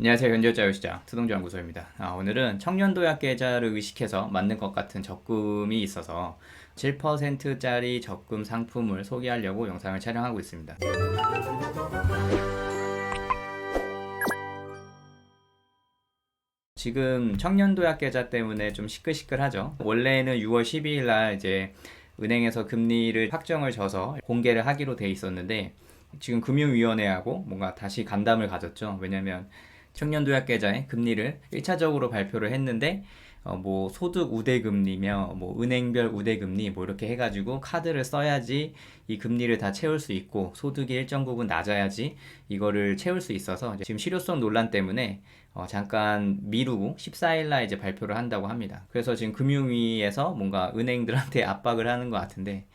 안녕하세요. 현지자유시장 투동조연구소입니다. 오늘은 청년도약 계좌를 의식해서 만든 것 같은 적금이 있어서 7%짜리 적금 상품을 소개하려고 영상을 촬영하고 있습니다. 지금 청년도약 계좌 때문에 좀 시끌시끌하죠. 원래는 6월 12일 날 이제 은행에서 금리를 확정을 져서 공개를 하기로 돼 있었는데 지금 금융위원회하고 뭔가 다시 간담을 가졌죠. 왜냐면 청년도약 계좌의 금리를 1차적으로 발표를 했는데 뭐 소득 우대금리며 뭐 은행별 우대금리 뭐 이렇게 해가지고 카드를 써야지 이 금리를 다 채울 수 있고 소득이 일정 부분 낮아야지 이거를 채울 수 있어서 지금 실효성 논란 때문에 잠깐 미루고 14일 날 이제 발표를 한다고 합니다. 그래서 지금 금융위에서 뭔가 은행들한테 압박을 하는 것 같은데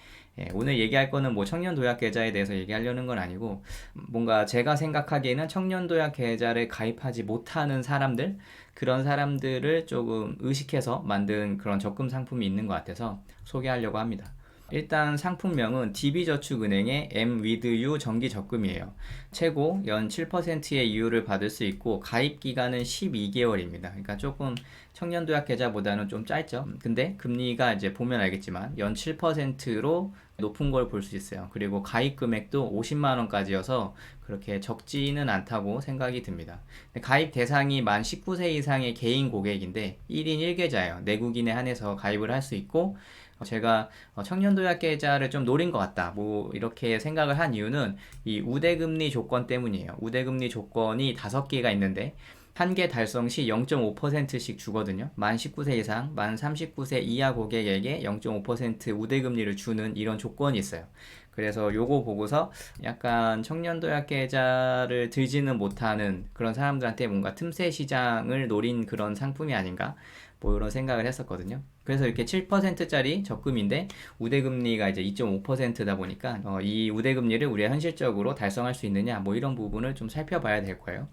오늘 얘기할 거는 뭐 청년도약 계좌에 대해서 얘기하려는 건 아니고 뭔가 제가 생각하기에는 청년도약 계좌를 가입하지 못하는 사람들 그런 사람들을 조금 의식해서 만든 그런 적금 상품이 있는 것 같아서 소개하려고 합니다. 일단 상품명은 DB저축은행의 M with You 정기적금이에요. 최고 연 7%의 이율을 받을 수 있고 가입 기간은 12개월입니다. 그러니까 조금 청년도약 계좌보다는 좀 짧죠. 근데 금리가 이제 보면 알겠지만 연 7%로 높은 걸 볼 수 있어요. 그리고 가입 금액도 50만 원까지여서 그렇게 적지는 않다고 생각이 듭니다. 가입 대상이 만 19세 이상의 개인 고객인데 1인 1계좌예요. 내국인에 한해서 가입을 할 수 있고 제가 청년도약 계좌를 좀 노린 것 같다. 뭐 이렇게 생각을 한 이유는 이 우대금리 조건 때문이에요. 우대금리 조건이 5개가 있는데 한 개 달성 시 0.5%씩 주거든요. 만 19세 이상, 만 39세 이하 고객에게 0.5% 우대금리를 주는 이런 조건이 있어요. 그래서 요거 보고서 약간 청년도약 계좌를 들지는 못하는 그런 사람들한테 뭔가 틈새 시장을 노린 그런 상품이 아닌가 뭐 이런 생각을 했었거든요. 그래서 이렇게 7%짜리 적금인데 우대금리가 이제 2.5%다 보니까 이 우대금리를 우리가 현실적으로 달성할 수 있느냐 뭐 이런 부분을 좀 살펴봐야 될 거예요.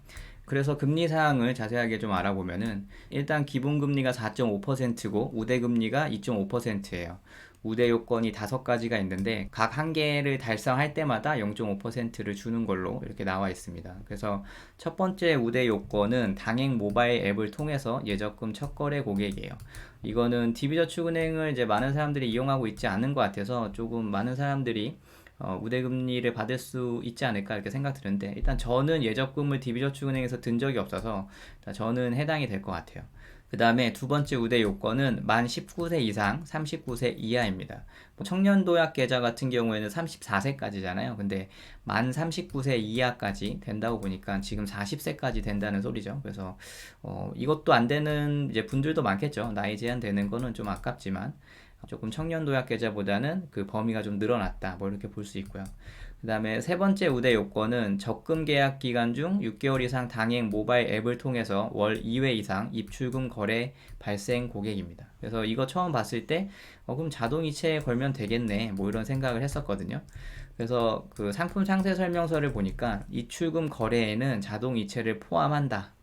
그래서 금리 사항을 자세하게 좀 알아보면은 일단 기본금리가 4.5%고 우대금리가 2.5%예요. 우대 요건이 5가지가 있는데 각 한 개를 달성할 때마다 0.5%를 주는 걸로 이렇게 나와 있습니다. 그래서 첫 번째 우대 요건은 당행 모바일 앱을 통해서 예적금 첫 거래 고객이에요. 이거는 DB저축은행을 이제 많은 사람들이 이용하고 있지 않은 것 같아서 조금 많은 사람들이 우대금리를 받을 수 있지 않을까 이렇게 생각 드는데 일단 저는 예적금을 DB저축은행에서 든 적이 없어서 저는 해당이 될 것 같아요. 그 다음에 두 번째 우대 요건은 만 19세 이상, 39세 이하입니다. 뭐 청년도약 계좌 같은 경우에는 34세까지잖아요. 근데 만 39세 이하까지 된다고 보니까 지금 40세까지 된다는 소리죠. 그래서 이것도 안 되는 이제 분들도 많겠죠. 나이 제한 되는 거는 좀 아깝지만 조금 청년도약 계좌보다는 그 범위가 좀 늘어났다. 뭐 이렇게 볼 수 있고요. 그 다음에 세 번째 우대 요건은 적금 계약 기간 중 6개월 이상 당행 모바일 앱을 통해서 월 2회 이상 입출금 거래 발생 고객입니다. 그래서 이거 처음 봤을 때 그럼 자동이체에 걸면 되겠네 뭐 이런 생각을 했었거든요. 그래서 그 상품 상세 설명서를 보니까 입출금 거래에는 자동이체를 포함한다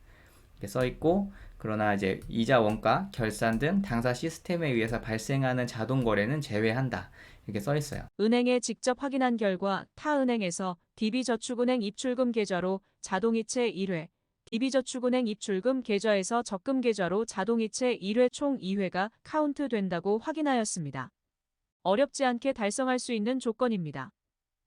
이렇게 써 있고 그러나 이제 이자 원가, 결산 등 당사 시스템에 의해서 발생하는 자동 거래는 제외한다. 이렇게 써 있어요. 은행에 직접 확인한 결과 타 은행에서 DB저축은행 입출금 계좌로 자동이체 1회, DB저축은행 입출금 계좌에서 적금 계좌로 자동이체 1회 총 2회가 카운트된다고 확인하였습니다. 어렵지 않게 달성할 수 있는 조건입니다.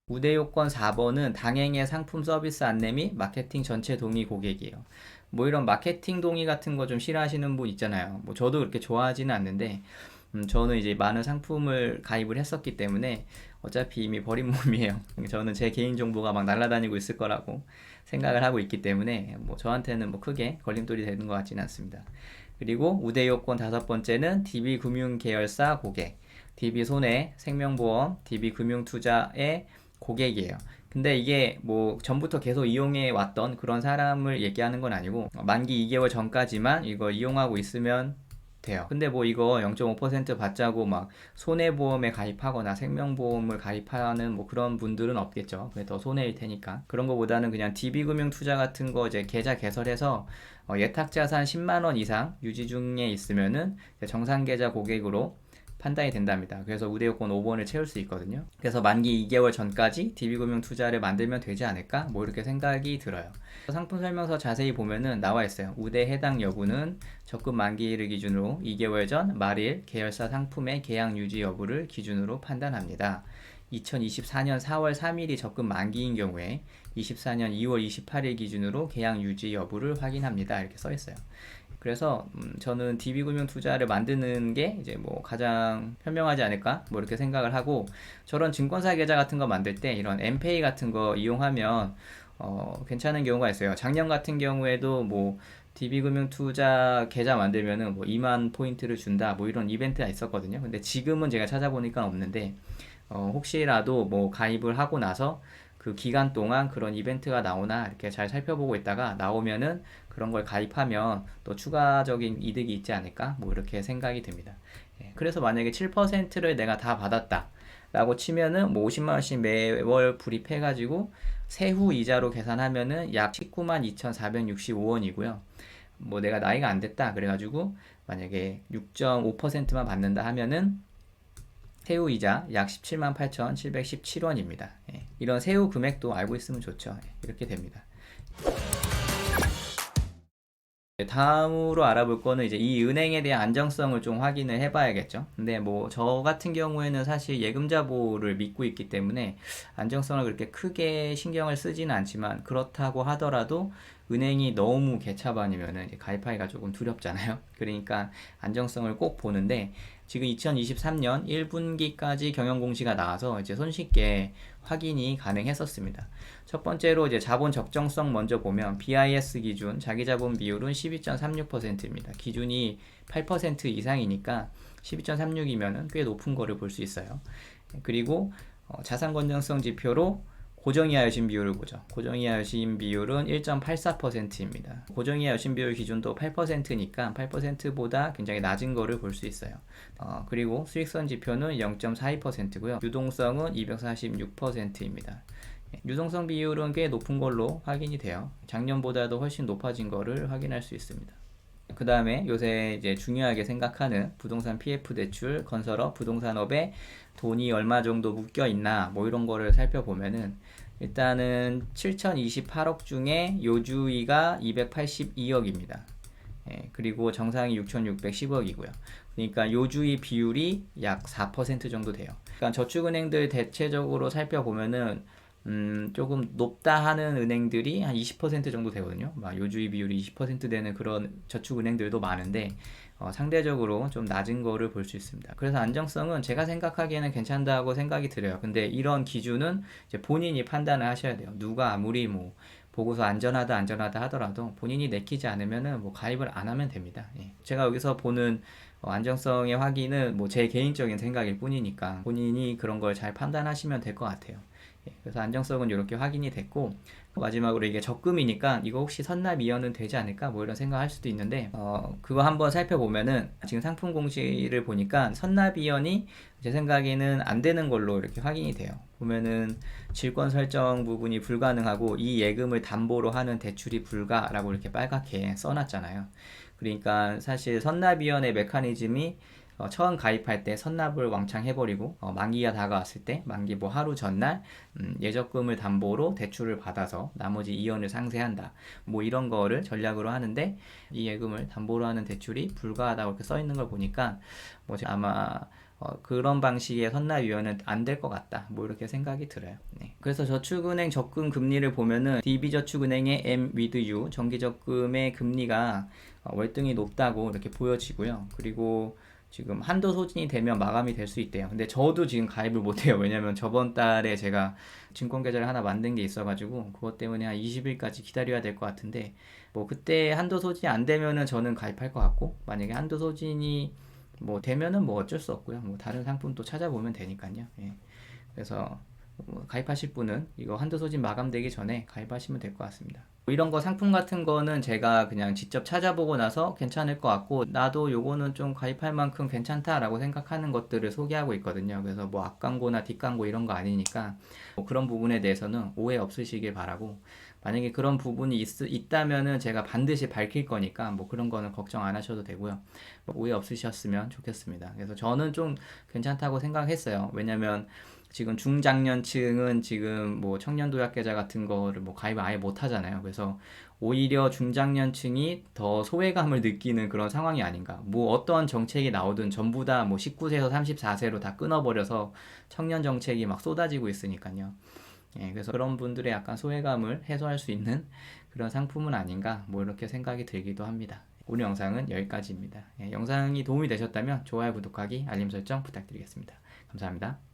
우대 요건 4번은 당행의 상품 서비스 안내 및 마케팅 전체 동의 고객이에요. 뭐 이런 마케팅 동의 같은 거 좀 싫어하시는 분 있잖아요. 뭐 저도 그렇게 좋아하지는 않는데 저는 이제 많은 상품을 가입을 했었기 때문에 어차피 이미 버린 몸이에요. 저는 제 개인 정보가 막 날아다니고 있을 거라고 생각을 하고 있기 때문에 뭐 저한테는 뭐 크게 걸림돌이 되는 것 같지는 않습니다. 그리고 우대 요건 5번째는 DB금융 계열사 고객, DB손해, 생명보험, DB금융투자의 고객이에요. 근데 이게 뭐 전부터 계속 이용해 왔던 그런 사람을 얘기하는 건 아니고 만기 2개월 전까지만 이거 이용하고 있으면 돼요. 근데 뭐 이거 0.5% 받자고 막 손해보험에 가입하거나 생명보험을 가입하는 뭐 그런 분들은 없겠죠. 그게 더 손해일 테니까. 그런 거보다는 그냥 DB금융투자 같은 거 이제 계좌 개설해서 예탁자산 10만 원 이상 유지 중에 있으면은 정상계좌 고객으로 판단이 된답니다. 그래서 우대요건 5번을 채울 수 있거든요. 그래서 만기 2개월 전까지 DB금융투자를 만들면 되지 않을까? 뭐 이렇게 생각이 들어요. 상품 설명서 자세히 보면은 나와 있어요. 우대 해당 여부는 적금 만기일을 기준으로 2개월 전 말일 계열사 상품의 계약 유지 여부를 기준으로 판단합니다. 2024년 4월 3일이 적금 만기인 경우에 24년 2월 28일 기준으로 계약 유지 여부를 확인합니다. 이렇게 써 있어요. 그래서 저는 DB금융 투자를 만드는 게 이제 뭐 가장 현명하지 않을까 뭐 이렇게 생각을 하고, 저런 증권사 계좌 같은 거 만들 때 이런 엠페이 같은 거 이용하면 괜찮은 경우가 있어요. 작년 같은 경우에도 뭐 DB금융 투자 계좌 만들면은 뭐 2만 포인트를 준다 뭐 이런 이벤트가 있었거든요. 근데 지금은 제가 찾아보니까 없는데 혹시라도 뭐 가입을 하고 나서 그 기간 동안 그런 이벤트가 나오나 이렇게 잘 살펴보고 있다가 나오면은 그런 걸 가입하면 또 추가적인 이득이 있지 않을까 뭐 이렇게 생각이 듭니다. 그래서 만약에 7%를 내가 다 받았다 라고 치면은 뭐 50만 원씩 매월 불입해가지고 세후 이자로 계산하면은 약 19만 2,465원이고요. 뭐 내가 나이가 안 됐다 그래가지고 만약에 6.5%만 받는다 하면은 세후 이자 약 17만 8,717원입니다. 이런 세후 금액도 알고 있으면 좋죠. 이렇게 됩니다. 다음으로 알아볼 거는 이제 이 은행에 대한 안정성을 좀 확인을 해봐야겠죠. 근데 뭐 저 같은 경우에는 사실 예금자 보호를 믿고 있기 때문에 안정성을 그렇게 크게 신경을 쓰지는 않지만, 그렇다고 하더라도 은행이 너무 개차반이면은 가입하기가 조금 두렵잖아요. 그러니까 안정성을 꼭 보는데, 지금 2023년 1분기까지 경영 공시가 나와서 이제 손쉽게 확인이 가능했었습니다. 첫 번째로 이제 자본 적정성 먼저 보면 BIS 기준 자기 자본 비율은 12.36%입니다. 기준이 8% 이상이니까 12.36이면은 꽤 높은 거를 볼 수 있어요. 그리고 자산 건전성 지표로 고정이하 여신 비율을 보죠. 고정이하 여신 비율은 1.84%입니다. 고정이하 여신 비율 기준도 8%니까 8%보다 굉장히 낮은 거를 볼 수 있어요. 그리고 수익성 지표는 0.42%고요. 유동성은 246%입니다. 유동성 비율은 꽤 높은 걸로 확인이 돼요. 작년보다도 훨씬 높아진 거를 확인할 수 있습니다. 그 다음에 요새 이제 중요하게 생각하는 부동산 PF 대출, 건설업, 부동산업에 돈이 얼마 정도 묶여 있나 뭐 이런 거를 살펴보면은, 일단은 7,028억 중에 요주의가 282억입니다. 그리고 정상이 6,610억이고요. 그러니까 요주의 비율이 약 4% 정도 돼요. 그러니까 저축은행들 대체적으로 살펴보면은 조금 높다 하는 은행들이 한 20% 정도 되거든요. 막 요주의 비율이 20% 되는 그런 저축은행들도 많은데 상대적으로 좀 낮은 거를 볼 수 있습니다. 그래서 안정성은 제가 생각하기에는 괜찮다고 생각이 들어요. 근데 이런 기준은 이제 본인이 판단을 하셔야 돼요. 누가 아무리 뭐 보고서 안전하다 하더라도 본인이 내키지 않으면은 뭐 가입을 안 하면 됩니다. 제가 여기서 보는 안정성의 확인은 뭐 제 개인적인 생각일 뿐이니까 본인이 그런 걸 잘 판단하시면 될 것 같아요. 그래서 안정성은 이렇게 확인이 됐고, 마지막으로 이게 적금이니까 이거 혹시 선납 이연은 되지 않을까 뭐 이런 생각할 수도 있는데 그거 한번 살펴보면은 지금 상품 공시를 보니까 선납 이연이 제 생각에는 안 되는 걸로 이렇게 확인이 돼요. 보면은 질권 설정 부분이 불가능하고 이 예금을 담보로 하는 대출이 불가라고 이렇게 빨갛게 써놨잖아요. 그러니까 사실 선납 이연의 메커니즘이 처음 가입할 때 선납을 왕창 해버리고 만기가 다가왔을 때 만기 뭐 하루 전날 예적금을 담보로 대출을 받아서 나머지 이연을 상세한다 뭐 이런 거를 전략으로 하는데, 이 예금을 담보로 하는 대출이 불가하다고 이렇게 써 있는 걸 보니까 뭐 아마 그런 방식의 선납 이연은 안 될 것 같다 뭐 이렇게 생각이 들어요. 그래서 저축은행 적금 금리를 보면은 DB저축은행의 M with U 정기적금의 금리가 월등히 높다고 이렇게 보여지고요. 그리고 지금 한도 소진이 되면 마감이 될 수 있대요. 근데 저도 지금 가입을 못해요. 왜냐면 저번 달에 제가 증권 계좌를 하나 만든 게 있어가지고 그것 때문에 한 20일까지 기다려야 될 것 같은데, 뭐 그때 한도 소진이 안 되면은 저는 가입할 것 같고, 만약에 한도 소진이 뭐 되면은 뭐 어쩔 수 없고요. 뭐 다른 상품 또 찾아보면 되니까요. 그래서 가입하실 분은 이거 한도 소진 마감되기 전에 가입하시면 될 것 같습니다. 이런 거 상품 같은 거는 제가 그냥 직접 찾아보고 나서 괜찮을 것 같고, 나도 요거는 좀 가입할 만큼 괜찮다라고 생각하는 것들을 소개하고 있거든요. 그래서 뭐 앞광고나 뒷광고 이런 거 아니니까 뭐 그런 부분에 대해서는 오해 없으시길 바라고, 만약에 그런 부분이 있다면은 제가 반드시 밝힐 거니까 뭐 그런 거는 걱정 안 하셔도 되고요. 뭐 오해 없으셨으면 좋겠습니다. 그래서 저는 좀 괜찮다고 생각했어요. 왜냐면 지금 중장년층은 지금 뭐 청년도약계좌 같은 거를 뭐 가입을 아예 못 하잖아요. 그래서 오히려 중장년층이 더 소외감을 느끼는 그런 상황이 아닌가. 뭐 어떠한 정책이 나오든 전부 다 뭐 19세에서 34세로 다 끊어버려서 청년 정책이 막 쏟아지고 있으니까요. 예, 그래서 그런 분들의 약간 소외감을 해소할 수 있는 그런 상품은 아닌가 뭐 이렇게 생각이 들기도 합니다. 오늘 영상은 여기까지입니다. 예, 영상이 도움이 되셨다면 좋아요, 구독하기, 알림 설정 부탁드리겠습니다. 감사합니다.